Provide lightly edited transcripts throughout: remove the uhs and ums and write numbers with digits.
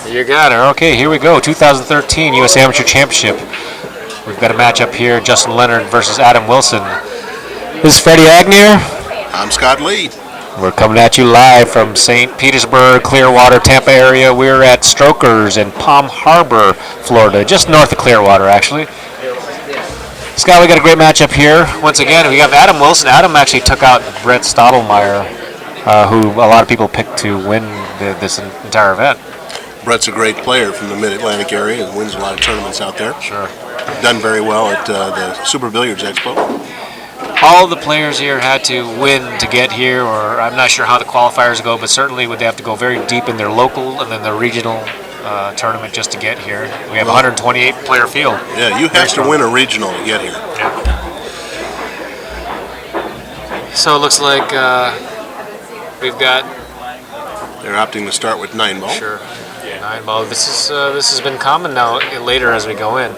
You got her. Okay, here we go. 2013 U.S. Amateur Championship. We've got a matchup here. Justin Leonard versus Adam Wilson. This is Freddie Agnew. I'm Scott Lee. We're coming at you live from St. Petersburg, Clearwater, Tampa area. We're at Strokers in Palm Harbor, Florida, just north of Clearwater, actually. Scott, we got a great matchup here. Once again, we have Adam Wilson. Adam actually took out Brett Stottlemyre, who a lot of people picked to win this entire event. Brett's a great player from the Mid-Atlantic area and wins a lot of tournaments out there. Sure. Done very well at the Super Billiards Expo. All the players here had to win to get here, or I'm not sure how the qualifiers go, but certainly would they have to go very deep in their local and then their regional tournament just to get here. We have a 128 player field. Yeah, you have to win a regional to get here. Yeah. So it looks like we've got. They're opting to start with 9-ball. Sure. 9-ball. This has been common now later as we go in.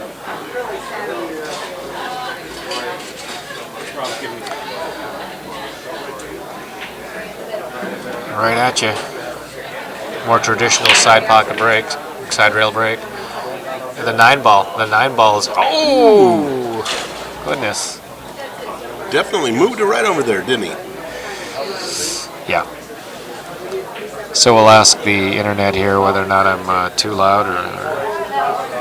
Right at you. More traditional side pocket break, side rail break. And the 9-ball. The 9-ball is. Oh! Goodness. Definitely moved it right over there, didn't he? Yeah. So we'll ask the internet here whether or not I'm too loud or.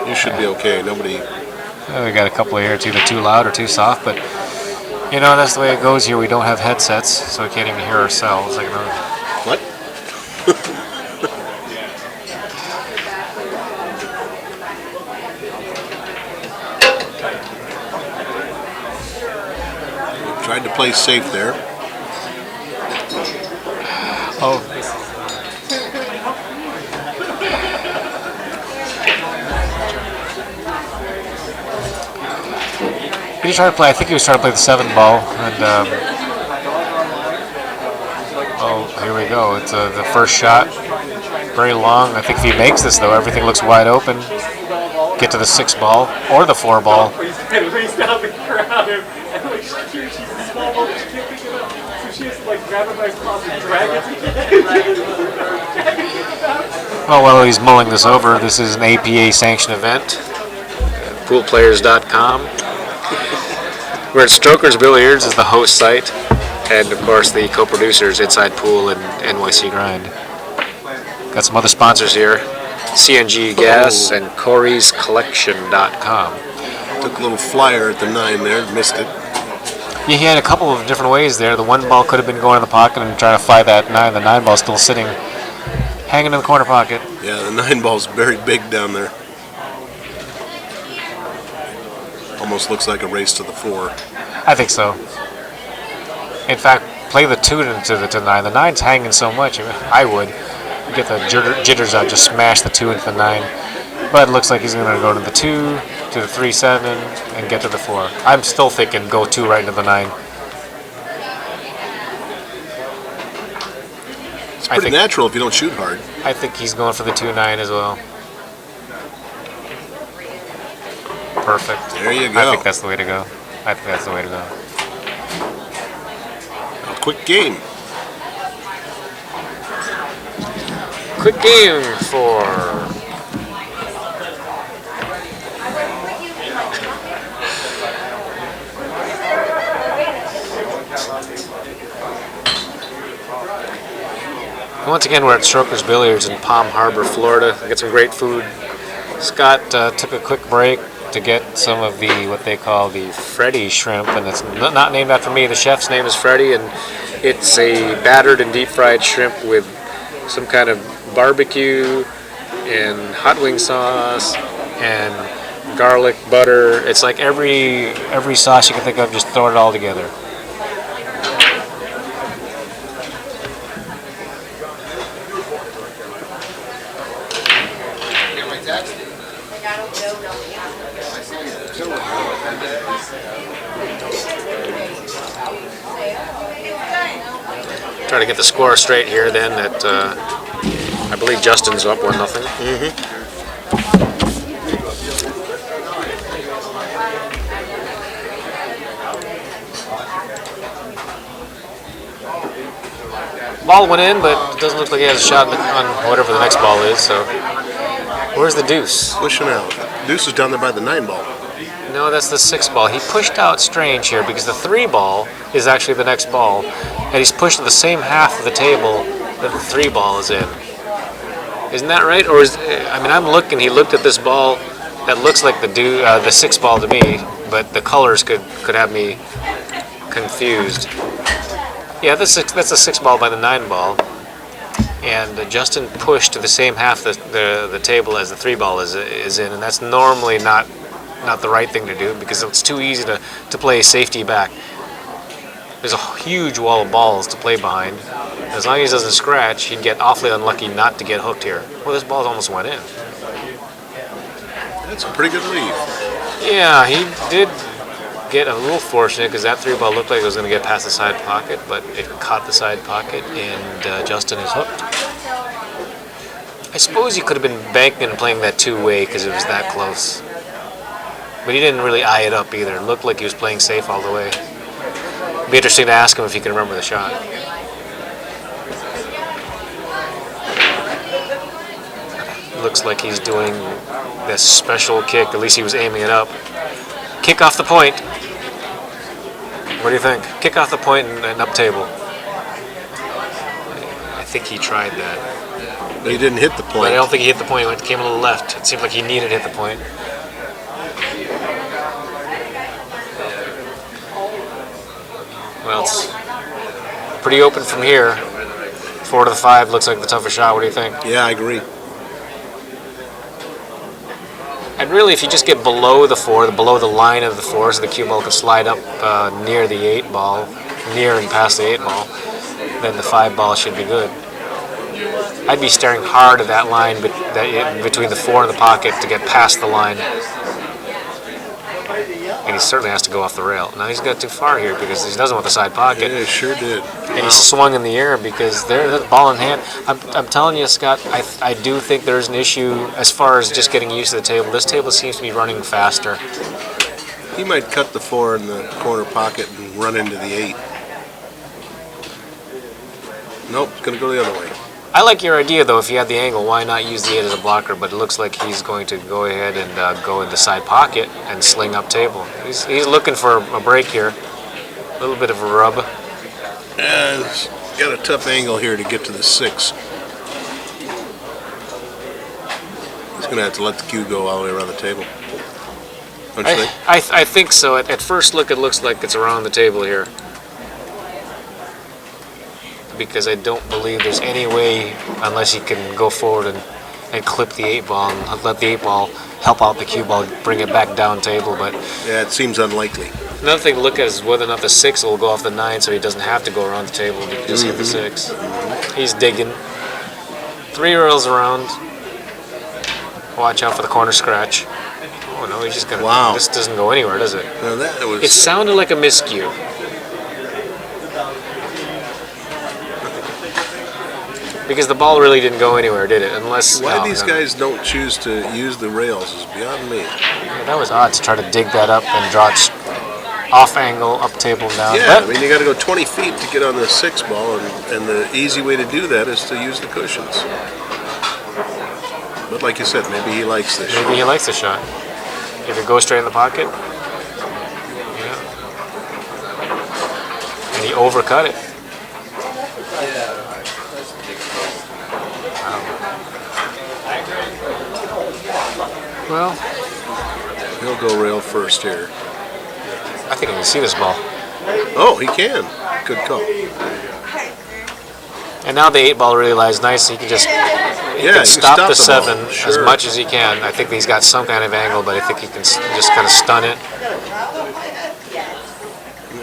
You should be okay. Nobody. We got a couple here. It's either too loud or too soft, but you know that's the way it goes here. We don't have headsets, so we can't even hear ourselves. What? Tried to play safe there. Oh. He was trying to play. I think he was trying to play the 7-ball, and oh, here we go. It's the first shot, very long. I think if he makes this though, everything looks wide open. Get to the 6-ball or the 4-ball. Well, while he's mulling this over, this is an APA sanctioned event. Poolplayers.com. We're at Strokers Billiards is the host site, and of course the co-producers Inside Pool and NYC Grind. Got some other sponsors here: CNG Gas and Corey'sCollection.com. Took a little flyer at the 9 there, missed it. Yeah, he had a couple of different ways there. The 1-ball could have been going in the pocket and trying to fly that 9. The 9-ball still sitting, hanging in the corner pocket. Yeah, the 9-ball's very big down there. Almost looks like a race to the 4. I think so. In fact, play the 2 into the 9. The 9's hanging so much. I would get the jitters out, just smash the 2 into the 9. But it looks like he's going to go to the 2, to the 3-7, and get to the 4. I'm still thinking go 2 right into the 9. It's pretty natural if you don't shoot hard. I think he's going for the 2-9 as well. Perfect. There you go. I think that's the way to go. A quick game. Quick game for once again, we're at Strokers Billiards in Palm Harbor, Florida. We got some great food. Scott took a quick break to get some of what they call the Freddy shrimp, and it's not named after me. The chef's name is Freddy, and it's a battered and deep fried shrimp with some kind of barbecue and hot wing sauce and garlic butter. It's like every sauce you can think of, just throw it all together. Try to get the score straight here then at I believe Justin's up 1-0. Mm-hmm. Ball went in, but it doesn't look like he has a shot on whatever the next ball is. So Where's the deuce? Pushing out. Deuce is down there by the 9 ball. No, that's the 6 ball. He pushed out strange here because the 3 ball is actually the next ball, and he's pushed to the same half of the table that the 3 ball is in. Isn't that right? Or I'm looking. He looked at this ball that looks like the 6 ball to me, but the colors could have me confused. Yeah, that's a 6 ball by the 9 ball, and Justin pushed to the same half the table as the 3 ball is in, and that's normally not the right thing to do because it's too easy to play safety back. There's a huge wall of balls to play behind. As long as he doesn't scratch, he'd get awfully unlucky not to get hooked here. Well, this ball almost went in. That's a pretty good lead. Yeah, he did get a little fortunate because that 3 ball looked like it was going to get past the side pocket, but it caught the side pocket, and Justin is hooked. I suppose he could have been banking and playing that 2-way because it was that close. But he didn't really eye it up either. It looked like he was playing safe all the way. It'd be interesting to ask him if he can remember the shot. Looks like he's doing this special kick. At least he was aiming it up. Kick off the point. What do you think? Kick off the point and up table. I think he tried that. But he didn't hit the point. But I don't think he hit the point. He came a little left. It seemed like he needed to hit the point. Well, it's pretty open from here. 4 to the 5 looks like the toughest shot. What do you think? Yeah, I agree. And really, if you just get below the 4, below the line of the 4, so the cue ball can slide up near the 8 ball, near and past the 8 ball, then the 5 ball should be good. I'd be staring hard at that line between the 4 and the pocket to get past the line. And he certainly has to go off the rail. Now he's got too far here because he doesn't want the side pocket. Yeah, he sure did. And he swung in the air because there's ball in hand. I'm telling you, Scott, I do think there's an issue as far as just getting used to the table. This table seems to be running faster. He might cut the 4 in the corner pocket and run into the 8. Nope, it's going to go the other way. I like your idea, though. If you had the angle, why not use the 8 as a blocker? But it looks like he's going to go ahead and go in the side pocket and sling up table. He's looking for a break here. A little bit of a rub. And he's got a tough angle here to get to the 6. He's going to have to let the cue go all the way around the table. Don't you think? I think so. At first look, it looks like it's around the table here. Because I don't believe there's any way, unless he can go forward and clip the 8 ball and let the 8 ball help out the cue ball, bring it back down table. But yeah, it seems unlikely. Another thing to look at is whether or not the 6 will go off the 9, so he doesn't have to go around the table. He can just hit the 6. He's digging. 3 rails around. Watch out for the corner scratch. Oh no, he's just gonna. Wow. This doesn't go anywhere, does it? Now that was. It sounded like a miscue. Because the ball really didn't go anywhere, did it? Unless why these guys don't choose to use the rails is beyond me. Yeah, that was odd to try to dig that up and draw it off angle, up table, down. Yeah, but I mean you got to go 20 feet to get on the 6 ball, and the easy way to do that is to use the cushions. But like you said, maybe he likes this shot. Maybe he likes the shot. If it goes straight in the pocket. Yeah. And he overcut it. Well, he'll go rail first here. I think I can see this ball. Oh, he can. Good call. And now the 8 ball really lies nice. He can just stop the 7 as much as he can. I think he's got some kind of angle, but I think he can just kind of stun it.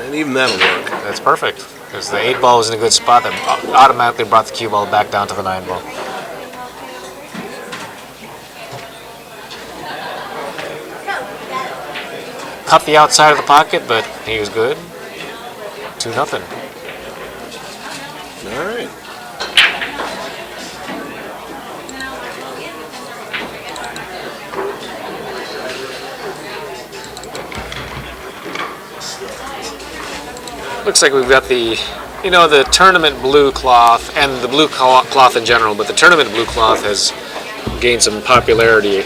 And even that'll work. That's perfect. Because the 8 ball was in a good spot that automatically brought the cue ball back down to the 9 ball. Cut the outside of the pocket, but he was good. 2-0. All right. Looks like we've got the tournament blue cloth and the blue cloth in general, but the tournament blue cloth has gained some popularity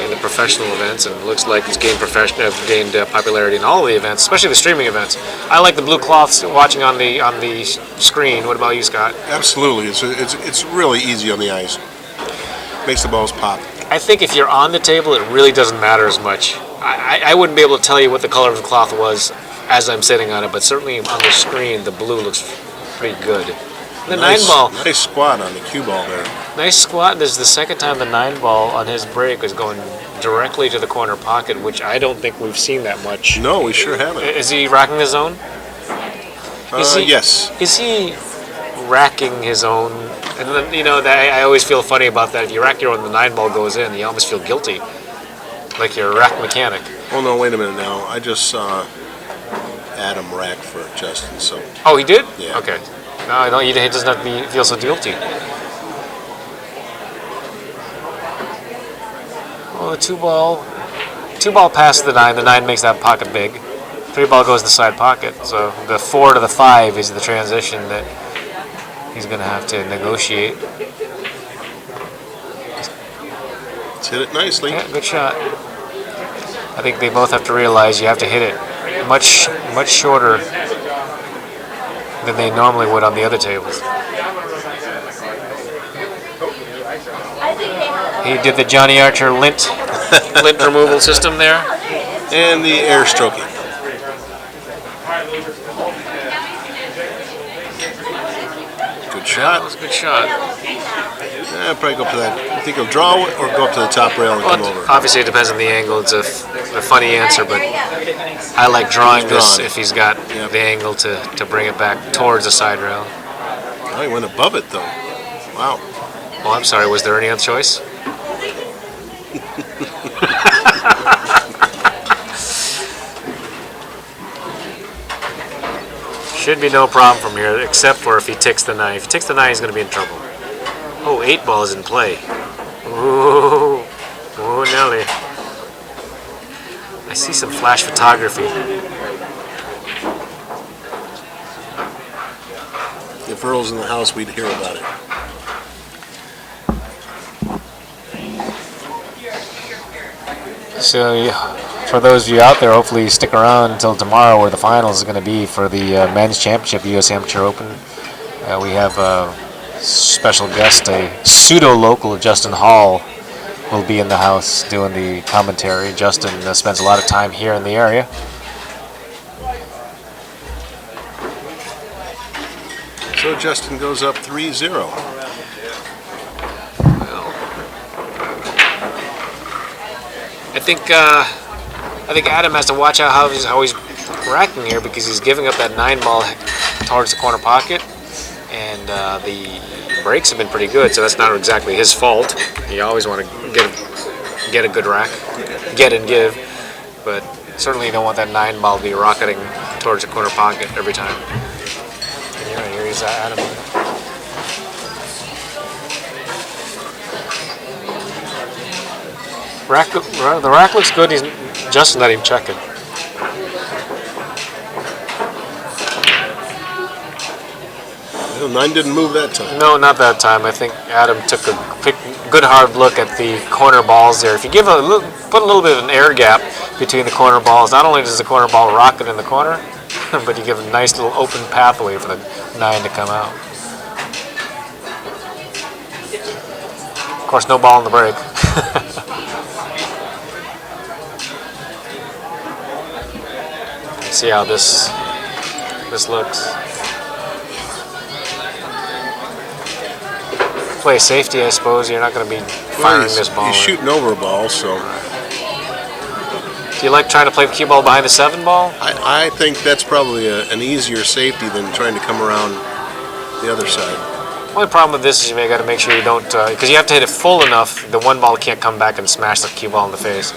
in the professional events, and it looks like he's gained popularity in all of the events, especially the streaming events. I like the blue cloths watching on the screen. What about you, Scott? Absolutely, it's really easy on the ice. Makes the balls pop. I think if you're on the table, it really doesn't matter as much. I wouldn't be able to tell you what the color of the cloth was as I'm sitting on it, but certainly on the screen, the blue looks pretty good. The Nice 9 ball, nice squat on the cue ball there. nice squat. This is the second time the 9 ball on his break is going directly to the corner pocket, which I don't think we've seen that much. No, we sure haven't. Is he racking his own? Yes. Is he racking his own? And then, that I always feel funny about that. If you rack your own, the 9 ball goes in. You almost feel guilty, like you're a rack mechanic. Oh no, wait a minute now. I just saw Adam rack for Justin. So Oh, he did? Yeah. Okay. No, he doesn't have to feel so guilty. Well, the 2 ball passes the 9. The 9 makes that pocket big. 3 ball goes to the side pocket. So the 4 to the 5 is the transition that he's going to have to negotiate. let's hit it nicely. Yeah, good shot. I think they both have to realize you have to hit it much shorter than they normally would on the other tables. He did the Johnny Archer lint removal system there. And the air stroking. Good That shot. was a good shot. Probably go up to that. You think he'll draw it or go up to the top rail and come over? Obviously, it depends on the angle. It's a funny answer, but I like drawing this if he's got the angle to bring it back towards the side rail. Oh, he went above it though. Wow. Oh, I'm sorry. Was there any other choice? Should be no problem from here, except for if he ticks the 9. If he ticks the 9, he's going to be in trouble. Oh, 8 ball is in play. Ooh, Nelly. I see some flash photography. If Earl's in the house, we'd hear about it. So, for those of you out there, hopefully stick around until tomorrow, where the finals is going to be for the men's championship, U.S. Amateur Open. We have a special guest, a pseudo-local, Justin Hall, will be in the house doing the commentary. Justin spends a lot of time here in the area. So Justin goes up 3-0. I think Adam has to watch out how he's racking here, because he's giving up that 9 ball towards the corner pocket, and the breaks have been pretty good, so that's not exactly his fault. You always want to get a good rack, get and give, but certainly you don't want that 9 ball to be rocketing towards the corner pocket every time. And here he's Adam. The rack looks good. Justin let him check it. Well, 9 didn't move that time. No, not that time. I think Adam took a good hard look at the corner balls there. If you put a little bit of an air gap between the corner balls, not only does the corner ball rocket in the corner, but you give a nice little open pathway for the 9 to come out. Of course, no ball in the break. See how this looks. Play safety, I suppose. You're not going to be firing this ball. He's shooting over a ball, so. Do you like trying to play the cue ball behind the 7 ball? I think that's probably an easier safety than trying to come around the other side. The only problem with this is you got to make sure you don't, because you have to hit it full enough, the 1 ball can't come back and smash the cue ball in the face.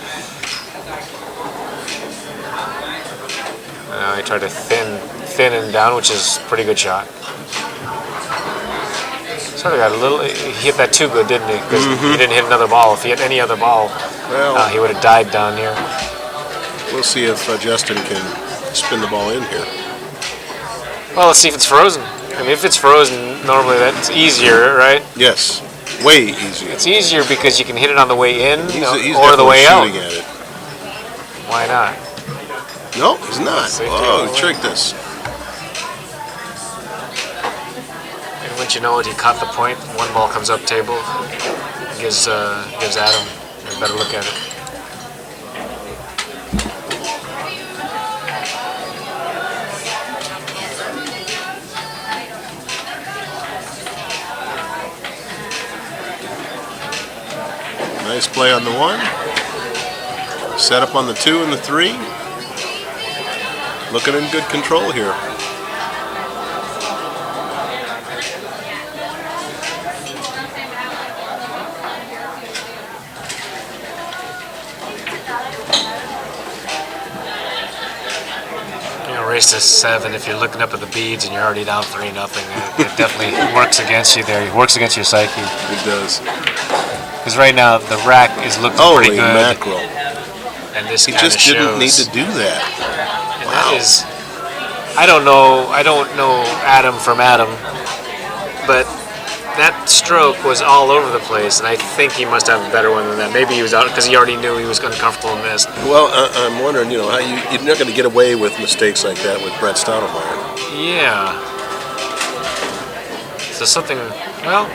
I tried to thin and down, which is a pretty good shot. Sort of got a little. He hit that too good, didn't he? Because he didn't hit another ball. If he hit any other ball, he would have died down here. We'll see if Justin can spin the ball in here. Well, let's see if it's frozen. I mean, if it's frozen, normally that's easier, right? Yes. Way easier. It's easier because you can hit it on the way in He's or the definitely way out. shooting at it. Why not? No, he's not. Safety Oh, away. he tricked us. And once you know it, he caught the point. One ball comes up table. Gives Adam a better look at it. Nice play on the 1. Set up on the 2 and the 3. Looking in good control here. Race to 7. If you're looking up at the beads and you're already down 3-0, it definitely works against you there. It works against your psyche. It does. Because right now the rack is looking Holy pretty good. mackerel. And this He kind of just didn't need to do that. And Wow. that is, I don't know Adam from Adam, but that stroke was all over the place, and I think he must have a better one than that. Maybe he was out because he already knew he was uncomfortable and missed. Well, I'm wondering, how you're not going to get away with mistakes like that with Brett Stoudemire. Yeah. So something, well,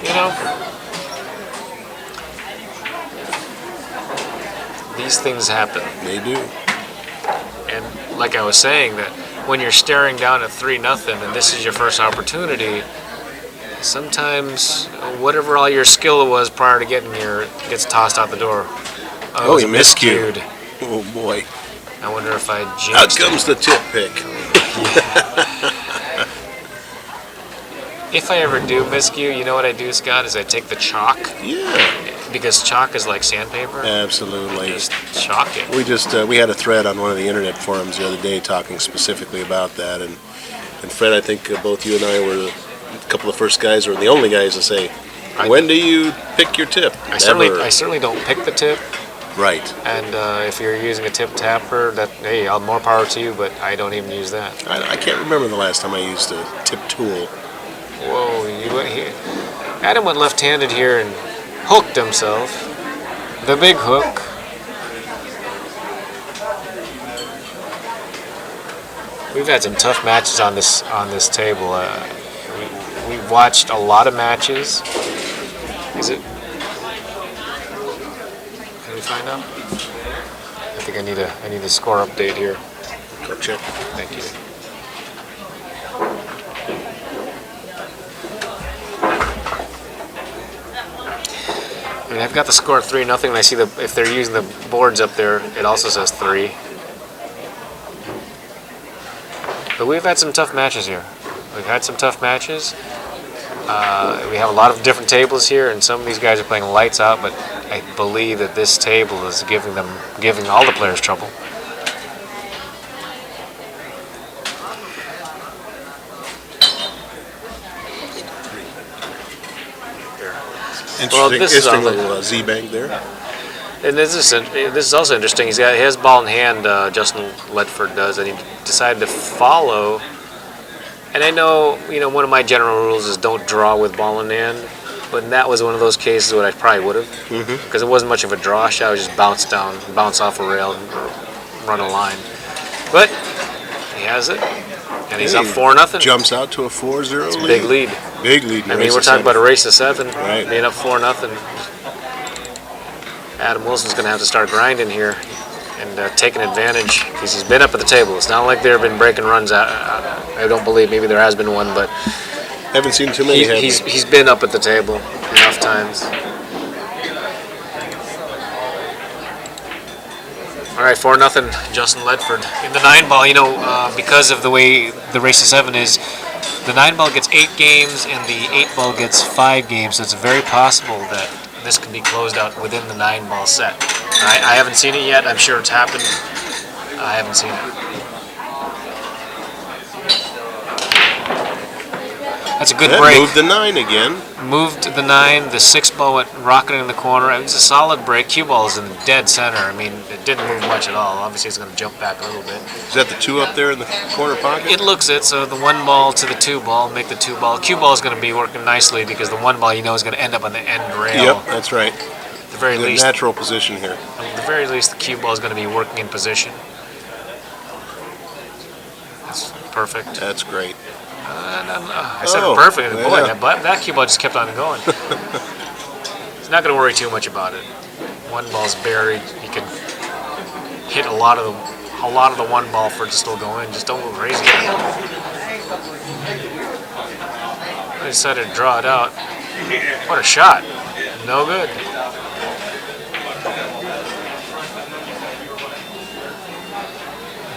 these things happen. They do. And like I was saying, that when you're staring down at 3-0 and this is your first opportunity, sometimes whatever all your skill was prior to getting here gets tossed out the door. Oh, you miscued. Oh, boy. I wonder if I Out jinxed comes the tip pick. If I ever do miscue, you know what I do, Scott, is I take the chalk, Yeah, because chalk is like sandpaper. absolutely. Just chalk it. We had a thread on one of the internet forums the other day talking specifically about that, and Fred, I think both you and I were a couple of first guys, or the only guys to say, when do you pick your tip? I certainly don't pick the tip, Right. and if you're using a tip tapper, hey, more power to you, but I don't even use that. I can't remember the last time I used a tip tool. Whoa, you went here. Adam went left-handed here and hooked himself. The big hook. We've had some tough matches on this table. We've watched a lot of matches. Is it? Can we find out? I think I need a score update here. Go check. Thank you. I mean, I've got the score at 3-0, and I see if they're using the boards up there, it also says 3. But we've had some tough matches here. We've had some tough matches. We have a lot of different tables here, and some of these guys are playing lights out, but I believe that this table is giving all the players trouble. Interesting little Z-bank there. And this is also interesting. He has ball in hand, Justin Ledford does, and he decided to follow. And I know, one of my general rules is don't draw with ball in hand, but that was one of those cases where I probably would have, because it wasn't much of a draw shot. I was just bounce off a rail, and run a line. But he has it, and he's up 4-0. Jumps out to a 4-0 lead. Big lead. Big lead. I mean, we're talking about a race to 7, right. Being up 4-0. Adam Wilson's going to have to start grinding here and taking advantage, because he's been up at the table. It's not like there have been breaking runs. I don't believe. Maybe there has been one, but haven't seen too many. He's been up at the table enough times. All right, 4-0, Justin Ledford. In the 9-ball, because of the way the race to 7 is, the 9-ball gets 8 games and the 8-ball gets 5 games, so it's very possible that this can be closed out within the 9-ball set. I haven't seen it yet. I'm sure it's happened. I haven't seen it. That's a good That break. moved the 9 again. Moved the 9. The 6 ball went rocketing in the corner. It was a solid break. Cue ball is in the dead center. I mean, it didn't move much at all. Obviously, it's going to jump back a little bit. Is that the 2 up there in the corner pocket? It looks it. So the 1 ball to the 2 ball, make the 2 ball. Cue ball is going to be working nicely because the 1 ball, you know, is going to end up on the end rail. Yep, that's right. At the very Good least, natural position here. at the very least, the cue ball is going to be working in position. That's perfect. That's great. I said it perfect. yeah. Boy, that cue ball just kept on going. He's not going to worry too much about it. 1 ball's buried. You can hit a lot of the 1 ball for it to still go in. Just don't go crazy. I decided to draw it out. What a shot. No good.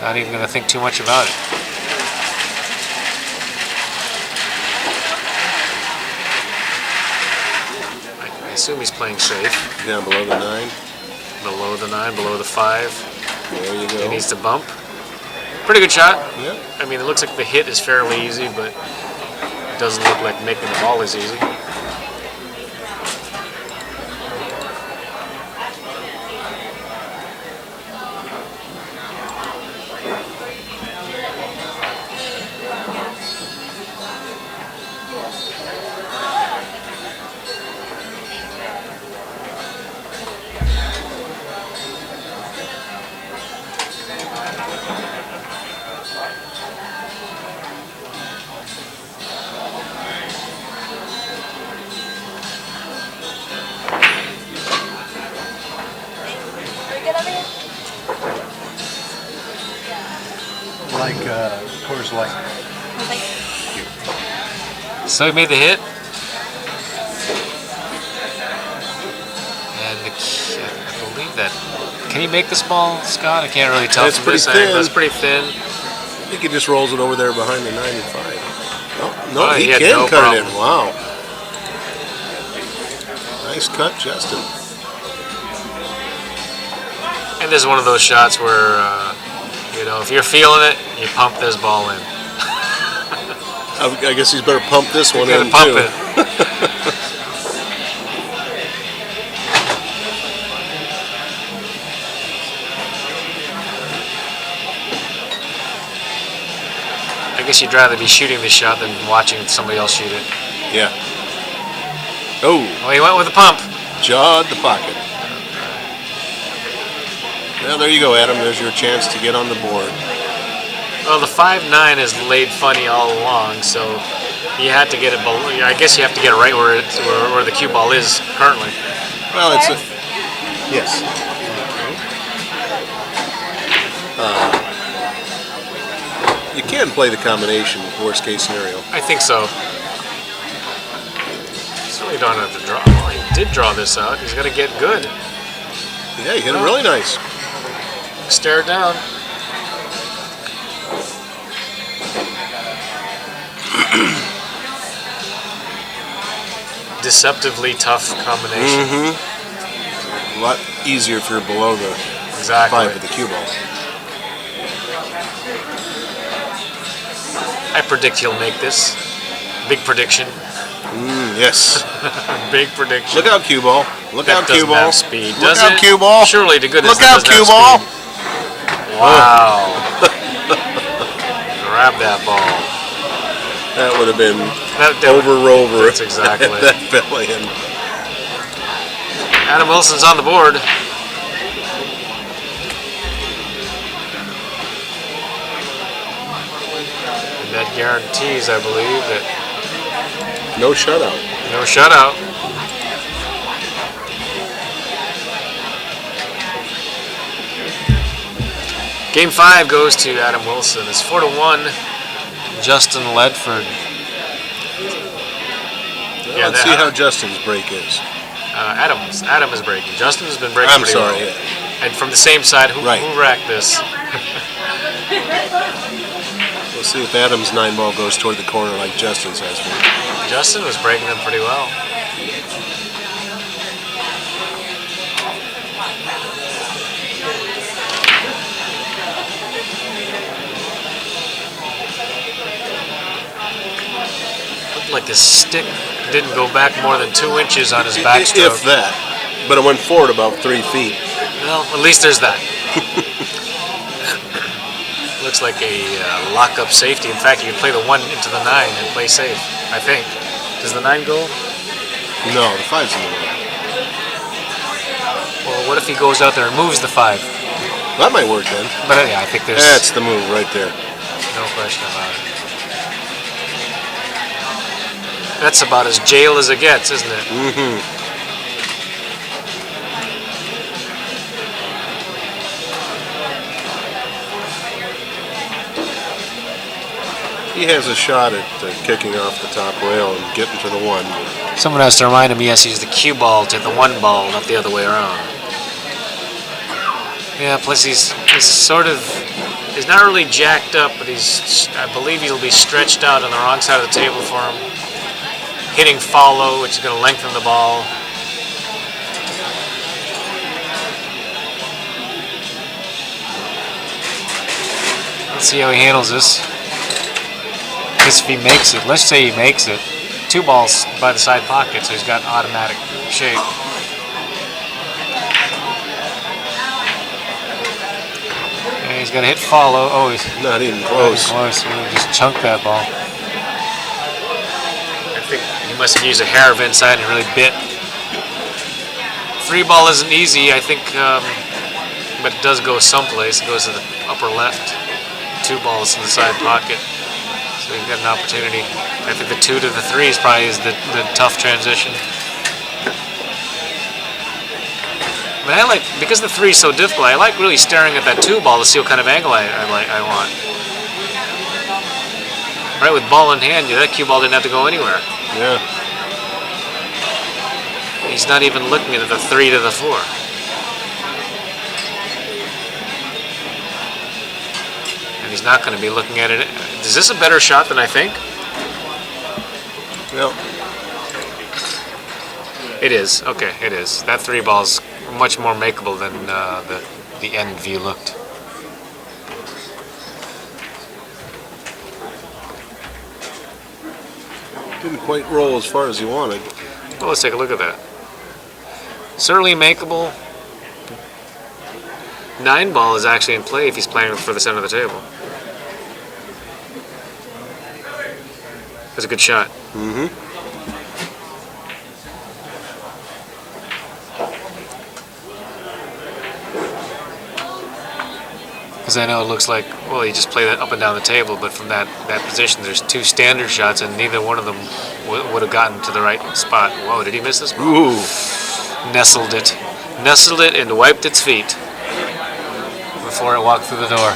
Not even going to think too much about it. I assume he's playing safe. Down below the 9. Below the 9, below the 5. There you He go. needs to bump. Pretty good shot. Yep. I mean, it looks like the hit is fairly easy, but it doesn't look like making the ball is easy. Like Coors Light. So he made the hit. And I believe that. Can he make this ball, Scott? I can't really tell That's from pretty this angle. thin. That's pretty thin. I think he just rolls it over there behind the 9 and 5. Oh, no, Oh, he he had can no cut it problem. in. Wow. Nice cut, Justin. And this is one of those shots where, you know, if you're feeling it, you pump this ball in. I guess he's better pump this one You in, gotta pump too. it. I guess you'd rather be shooting the shot than watching somebody else shoot it. Yeah. Oh, Well, he went with the pump. jawed the pocket. Well, there you go, Adam. There's your chance to get on the board. Well, the 5-9 is laid funny all along, so you had to get it below. I guess you have to get it right where the cue ball is currently. Well, it's a... Yes. You can play the combination, worst case scenario. I think so. Certainly don't have to draw. Oh, he did draw this out. He's going to get good. Yeah, you hit it really nice. Stare it down. Deceptively tough combination. A lot easier if you're below the Exactly. 5 with the cue ball. I predict he'll make this. Big prediction. Yes. Big prediction. Look out, cue ball. Look That out, cue doesn't ball. have speed, Look does out, it? cue ball. Surely to goodness Look it out, doesn't cue have ball. speed. Wow. Grab that ball. That would have been That- over Rover. That's exactly it. That fell in. Adam Wilson's on the board. And that guarantees, I believe, that No shutout. no shutout. Game 5 goes to Adam Wilson. It's 4-1. Justin Ledford. Well, Yeah, let's that- see how Justin's break is. Adam is breaking. Justin's been breaking I'm pretty sorry. well. And from the same side, who Right. racked this? We'll see if Adam's 9 ball goes toward the corner like Justin's has been. Justin was breaking them pretty well. Put like his stick didn't go back more than 2 inches on his backstroke. If that. But it went forward about 3 feet. Well, at least there's that. Looks like a lock-up safety. In fact, you can play the 1 into the 9 and play safe, I think. Does the 9 go? No, the 5's in the way. Well, what if he goes out there and moves the 5? That might work then. But yeah, I think there's That's the move right there. no question about it. That's about as jail as it gets, isn't it? Mm-hmm. He has a shot at kicking off the top rail and getting to the 1. Someone has to remind him he has to use the cue ball to the 1 ball, not the other way around. Yeah, plus he's not really jacked up, but I believe he'll be stretched out on the wrong side of the table for him. Hitting follow, which is going to lengthen the ball. Let's see how he handles this. Because if he makes it, let's say he makes it, 2 balls by the side pocket, so he's got an automatic shape. And he's got to hit follow. Oh, he's not even close. Not even close. He just chunked that ball. I think he must have used a hair of inside and really bit. 3 ball isn't easy, I think, but it does go someplace. It goes to the upper left. 2 balls in the side pocket. So you've got an opportunity. I think the 2 to the 3 is probably the tough transition. I mean, I like, because the 3 is so difficult, I like really staring at that 2 ball to see what kind of angle I want. Right, with ball in hand, that cue ball didn't have to go anywhere. Yeah. He's not even looking at the 3 to the 4. And he's not going to be looking at it. Is this a better shot than I think? Well, it is. Okay, it is. That 3 ball's much more makeable than the end view looked. didn't quite roll as far as he wanted. Well, let's take a look at that. Certainly makeable. 9 ball is actually in play if he's playing for the center of the table. That's a good shot. Mm-hmm. Because I know it looks like, well, you just play that up and down the table, but from that position, there's 2 standard shots, and neither one of them would have gotten to the right spot. Whoa, did he miss this ball? Ooh. Nestled it. Nestled it and wiped its feet before it walked through the door.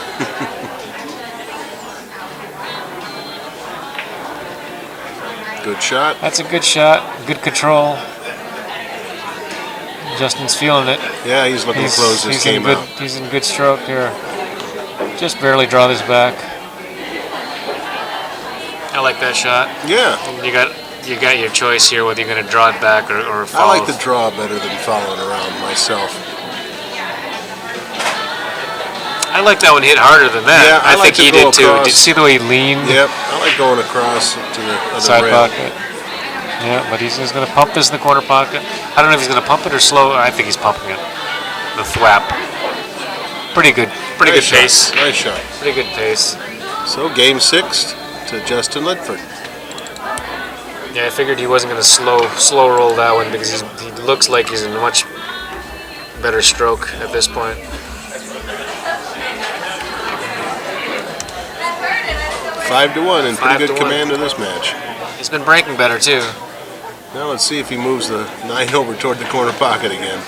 Good shot. That's a good shot. Good control. Justin's feeling it. Yeah, he's looking to close this game out. He's in good stroke here. Just barely draw this back. I like that shot. Yeah. You got your choice here whether you're going to draw it back or follow. I like the draw better than following around myself. I like that one hit harder than that. Yeah, I like think he to go did too. across. Did you see the way he leaned? Yep, I like going across to the other Side rail. pocket. Yeah, but he's going to pump this in the corner pocket. I don't know if he's going to pump it or slow. I think he's pumping it. The thwap. Pretty good. Pretty Nice good shot. pace. Nice shot. Pretty good pace. So game 6 to Justin Ledford. Yeah, I figured he wasn't going to slow roll that one because he looks like he's in a much better stroke at this point. 5-1 and pretty good 5-1. command of this match. He's been breaking better too. Now let's see if he moves the 9 over toward the corner pocket again.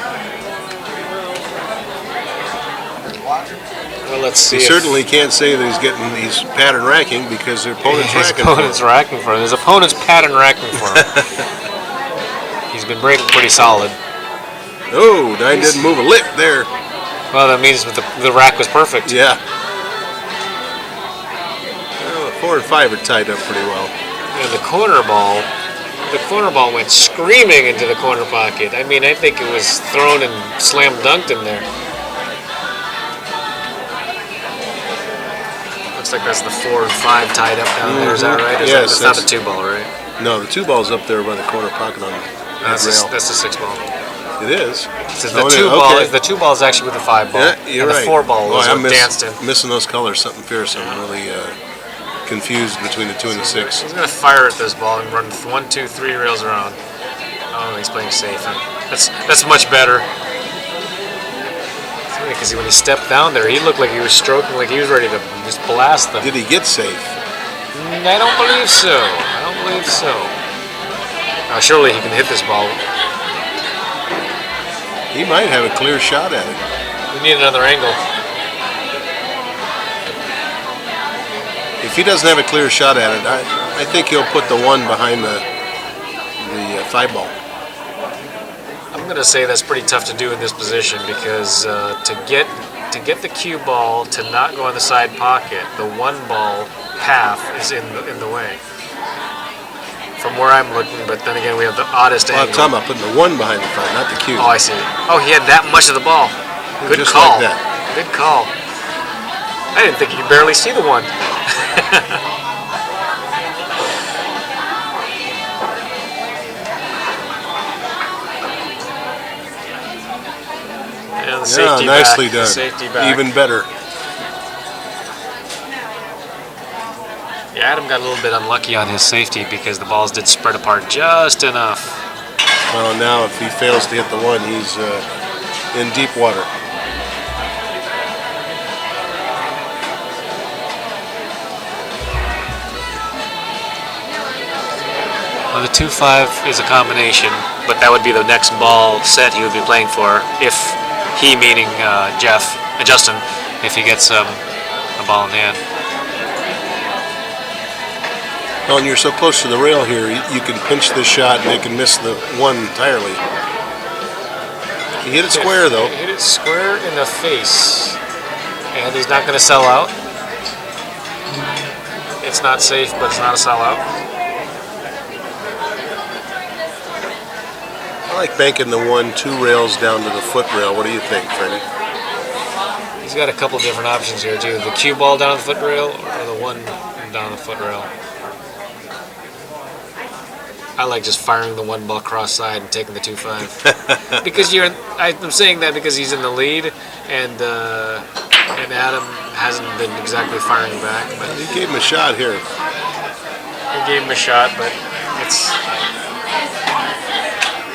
Well, let's see. He certainly can't say that he's pattern racking because their opponent's His racking opponent's racking for him. His opponent's pattern racking for him. He's been breaking pretty solid. Oh, 9 didn't move a lip there. Well, that means the rack was perfect. Yeah. Well, 4 and 5 are tied up pretty well. And the corner ball went screaming into the corner pocket. I mean, I think it was thrown and slam dunked in there. Looks like that's the 4 and 5 tied up down there. Is that right? Yes, That's not the 2 ball, right? No, the 2 ball's up there by the corner pocket on that rail. That's the 6 ball. It is. So the 2 ball. Okay. The 2 ball is actually with the 5 ball. Yeah, you're and right. the 4 ball was I'm danced in. missing those colors. Something fierce. I'm really confused between the 2 and the 6. He's gonna fire at this ball and run 1, 2, 3 rails around. Oh, he's playing safe. That's much better. Because when he stepped down there, he looked like he was stroking, like he was ready to just blast them. Did he get safe? I don't believe so. I don't believe so. Surely he can hit this ball. He might have a clear shot at it. We need another angle. If he doesn't have a clear shot at it, I think he'll put the 1 behind the 5 ball. I'm gonna say that's pretty tough to do in this position because to get the cue ball to not go in the side pocket, the 1 ball path is in the way. From where I'm looking, but then again we have the oddest Well, I'm angle. talking about putting the 1 behind the 5, not the cue. Oh, I see. Oh, he had that much of the ball. Good Just call. like that. Good call. I didn't think you could barely see the 1. And the safety nicely back. done. The safety back. Even better. Yeah, Adam got a little bit unlucky on his safety because the balls did spread apart just enough. Well, now if he fails to hit the 1, he's in deep water. Well, the 2-5 is a combination, but that would be the next ball set he would be playing for if he, meaning Justin, if he gets a ball in hand. Well, and you're so close to the rail here, you can pinch the shot and they can miss the 1 entirely. He hit it square, though. He hit it square in the face, and he's not going to sell out. It's not safe, but it's not a sellout. I like banking the 1 2 rails down to the foot rail. What do you think, Freddie? He's got a couple different options here, too. The cue ball down the foot rail or the 1 down the foot rail. I like just firing the 1 ball cross side and taking the 2-5 because I'm saying that because he's in the lead and Adam hasn't been exactly firing back. But He gave him a shot here. he gave him a shot, but it's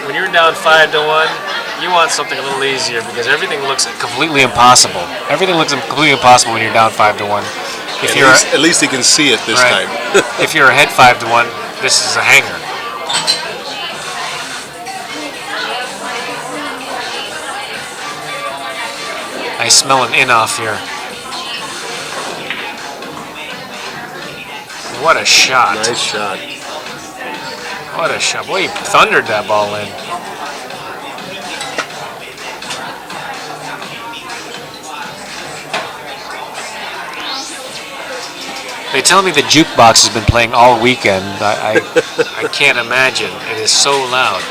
when you're down 5-1, you want something a little easier because everything looks completely impossible. Everything looks completely impossible when you're down 5-1. At least he can see it this time. If you're ahead 5-1, this is a hanger. I smell an in-off here. What a shot. Nice shot. What a shot. Boy, he thundered that ball in. They tell me the jukebox has been playing all weekend. I can't imagine. It is so loud.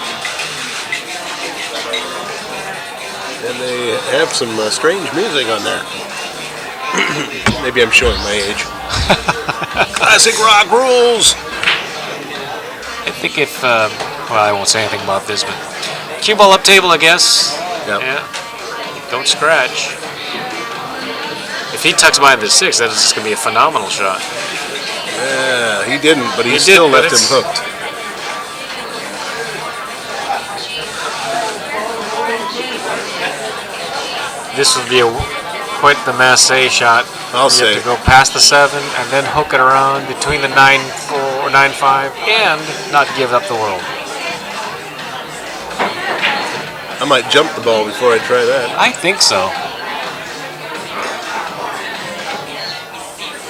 And they have some strange music on there. Maybe I'm showing my age. Classic rock rules. I think if, well, I won't say anything about this, but cue ball up table, I guess. Yep. Yeah. Don't scratch. If he tucks behind the 6, that is just going to be a phenomenal shot. Yeah, he didn't, but he still left him hooked. This would be quite the masse shot. I'll You say. have to go past the 7 and then hook it around between the 9-4 or 9-5 and not give up the world. I might jump the ball before I try that. I think so.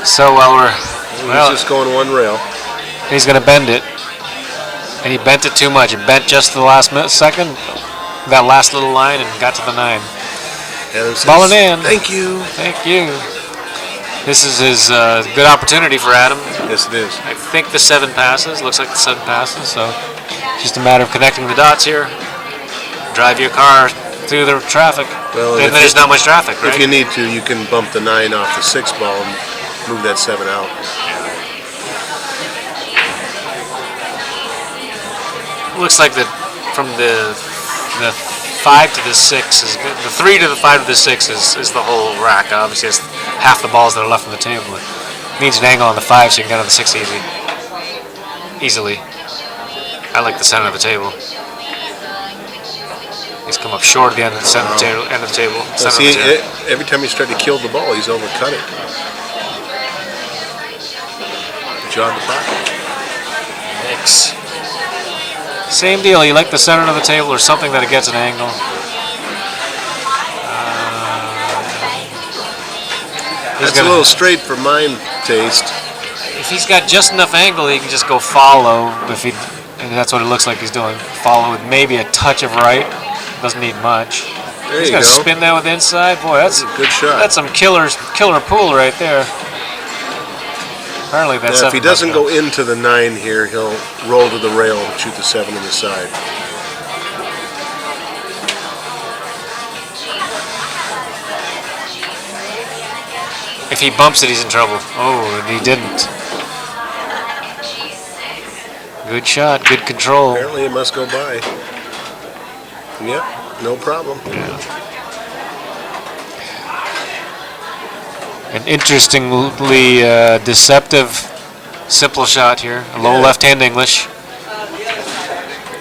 So He's just going 1 rail. he's going to bend it, and he bent it too much. It bent just to the last second, that last little line, and got to the 9. Adam says, Balling in. Thank you. Thank you. This is his good opportunity for Adam. Yes, it is. I think the 7 passes. Looks like the 7 passes. So just a matter of connecting the dots here. Drive your car through the traffic. Well, Then there's not much traffic, right? If you need to, you can bump the 9 off the 6 ball and move that 7 out. looks like from the 5 to the 6 is good. The 3 to the 5 to the 6 is the whole rack. Obviously, it's half the balls that are left on the table. It needs an angle on the 5 so you can get on the 6 easily. I like the center of the table. He's come up short at the end of the center of the table. Well, see, every time he's tried to kill the ball, he's overcut it. Good job, the pocket. Mix. Same deal. You like the center of the table or something that it gets an angle. That's a little straight for mine taste. If he's got just enough angle, he can just go follow. And that's what it looks like he's doing. Follow with maybe a touch of right. Doesn't need much. He's got to spin that with inside. Boy, that's a good shot. That's some killer pool right there. Apparently that's. If he doesn't go into the 9 here, he'll roll to the rail and shoot the 7 on the side. If he bumps it, he's in trouble. Oh, and he didn't. Good shot, good control. Apparently it must go by. Yep, no problem. Yeah. An interestingly deceptive, simple shot here. A low left-hand English.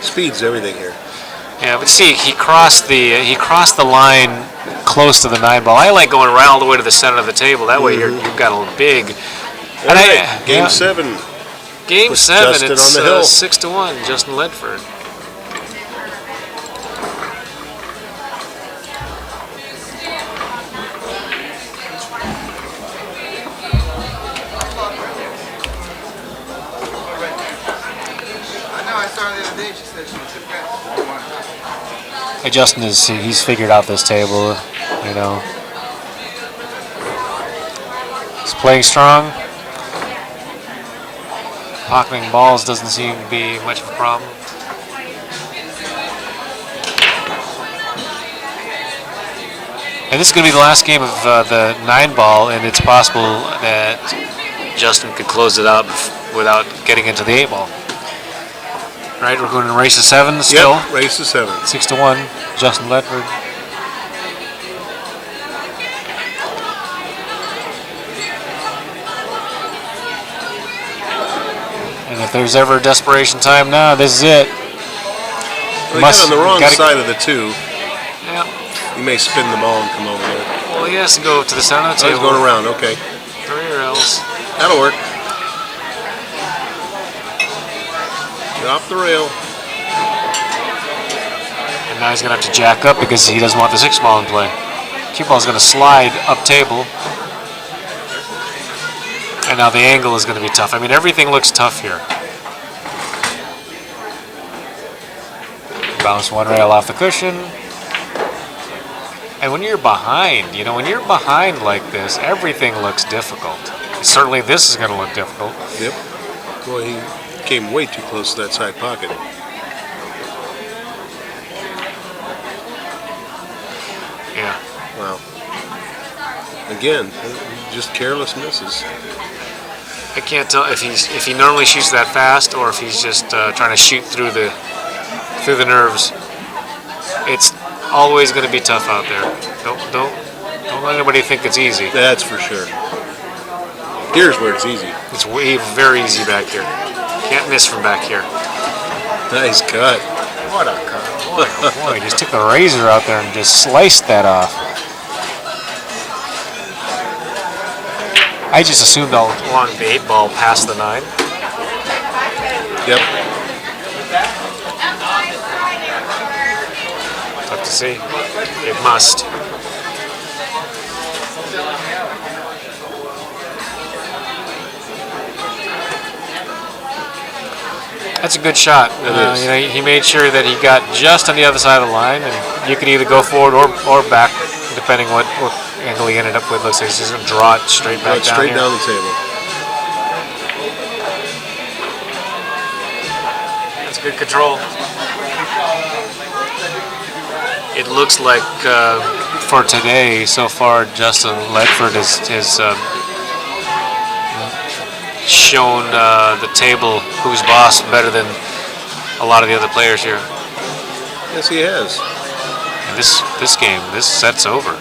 Speed's everything here. Yeah, but see, he crossed the line close to the 9 ball. I like going right all the way to the center of the table. That way you've got a big. All right, Game 7. Game 7. Justin It's on the hill. 6-1. Justin Ledford. Hey, Justin he's figured out this table, you know. He's playing strong. Pocketing balls doesn't seem to be much of a problem. And this is going to be the last game of the 9 ball, and it's possible that Justin could close it up without getting into the 8 ball. Right, we're going to race to 7 still. Yep, race to 7. 6-1, Justin Ledford. And if there's ever a desperation time now, this is it. Well, he got on the wrong side of the 2. Yeah. He may spin the ball and come over there. Well, he has to go to the center of the table. He's going around, okay. 3 rails. That'll work. Off the rail. And now he's going to have to jack up because he doesn't want the 6 ball in play. Cue ball is going to slide up table. And now the angle is going to be tough. I mean, everything looks tough here. Bounce 1 rail off the cushion. And when you're behind, when you're behind like this, everything looks difficult. Certainly this is going to look difficult. Yep. Boy, he came way too close to that side pocket. Yeah. Wow. Again, just careless misses. I can't tell if he normally shoots that fast or if he's just trying to shoot through the nerves. It's always going to be tough out there. Don't let anybody think it's easy. That's for sure. Here's where it's easy. It's very easy back here. Can't miss from back here. Nice cut. What a cut. Boy, just took the razor out there and just sliced that off. I just assumed all along the 8 ball past the 9. Yep. Tough to see. It must. That's a good shot. He made sure that he got just on the other side of the line, and you could either go forward or back, depending what angle he ended up with. Looks like he's just going to draw it straight back down straight down the table. That's good control. It looks like for today, so far, Justin Ledford has shown the table who's boss better than a lot of the other players here. Yes, he has. And this set's over.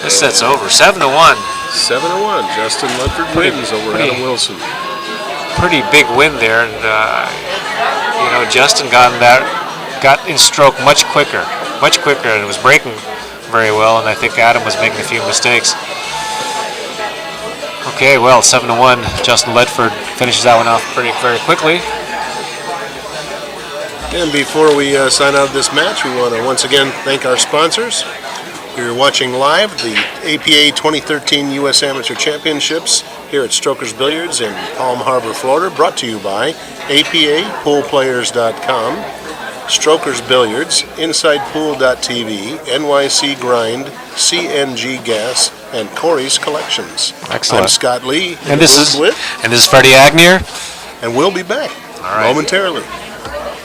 This set's over. 7-1. 7-1. Justin Ledford wins over Adam Wilson. Pretty big win there, and Justin got in stroke much quicker, and was breaking very well. And I think Adam was making a few mistakes. Okay, well, 7-1. Justin Ledford finishes that one off very quickly. And before we sign out of this match, we want to once again thank our sponsors. You're watching live the APA 2013 U.S. Amateur Championships here at Strokers Billiards in Palm Harbor, Florida, brought to you by APAPoolPlayers.com, Strokers Billiards, InsidePool.tv, NYC Grind, CNG Gas, and Corey's Collections. Excellent. I'm Scott Lee. And this is Freddie Agnew. And we'll be back momentarily.